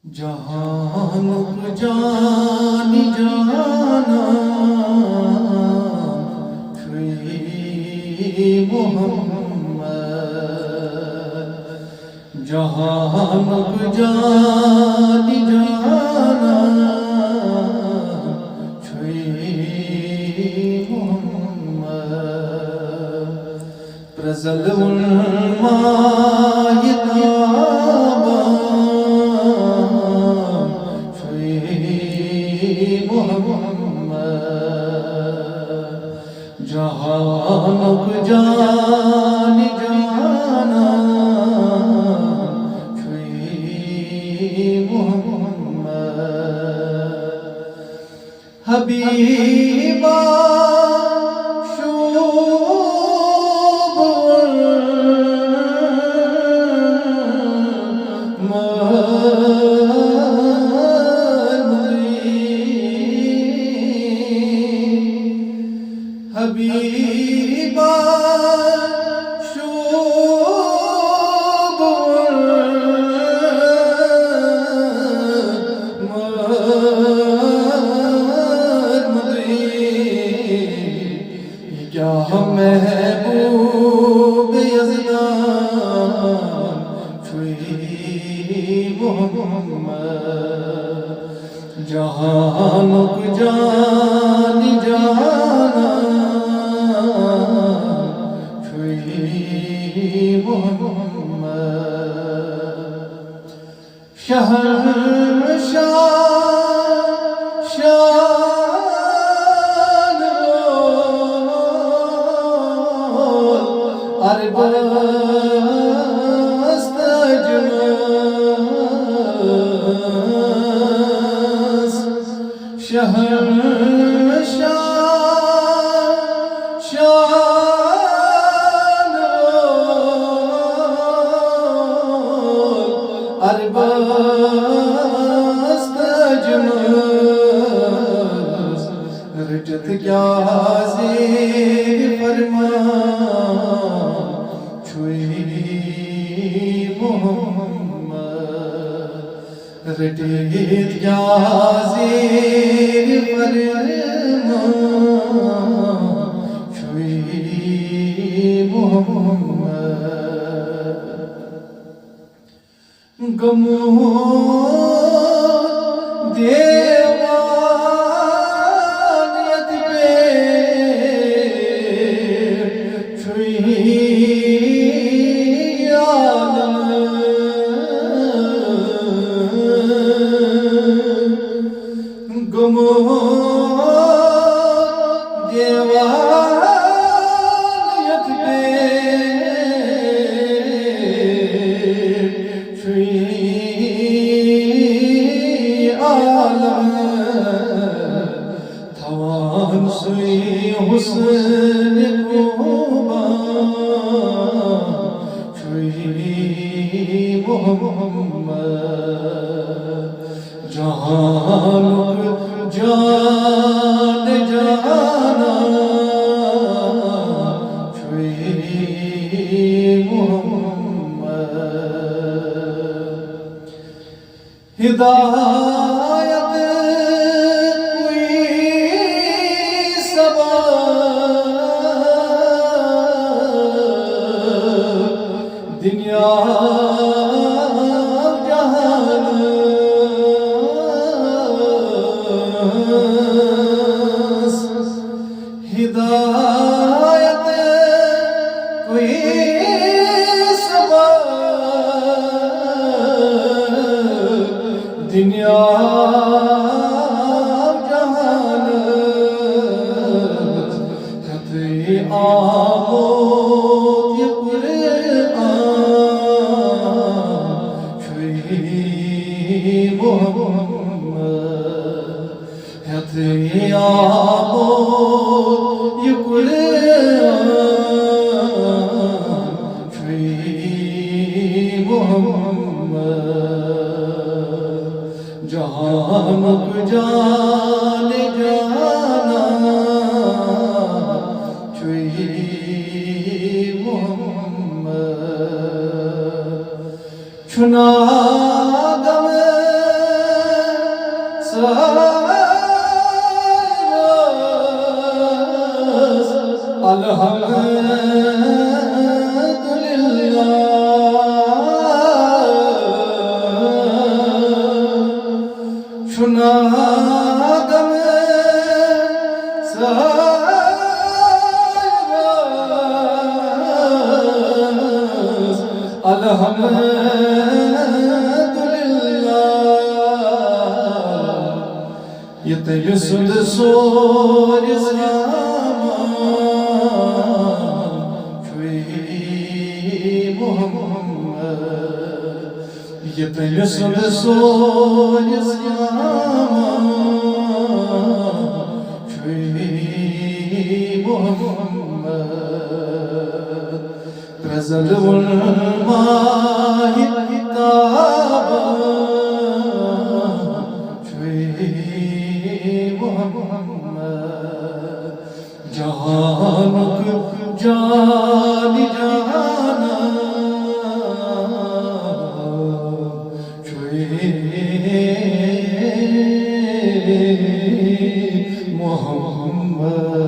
जहानुक जानी जाना छुई मोहम्मद। जहानुक जानी जाना छुई मोहम्मद। प्रजल जहानुक जानी जाना छुई मोहम्मद। हबीबा हबीबा शोभ मरमदी। क्या महबूब यज़दान छुई मोहम्मद। जहानुक जानी जाना शहंशाह शान अरबस्त अजमस। शहंशाह अरबस्त अजमस। रजत क्या ज़ेर फरमान छुई मोहम्मद। रजत क्या ज़ेर फरमान छुई मोहम्मद। गमो देवानियत पे छुई आलम। गमो देवानियत पे थवान सुई हुस्न खूबा छुई मोहम्मद। जहानुक जान जाना छुई मोहम्मद। हिदायत दुनिया जहान हिदायत कोई सबब दुनिया जहान हते आमो जहानुक जाने जाना छुई मोहम्मद। छुना दम Çunadam sayvaz Alhamdulillah Yeteyüsünd sol İslam'a Köy Muhammed Yeteyüsünd sol İslam'a Köy Muhammed Trezalul mahit kitaba Cahanuk cani cana Muhammed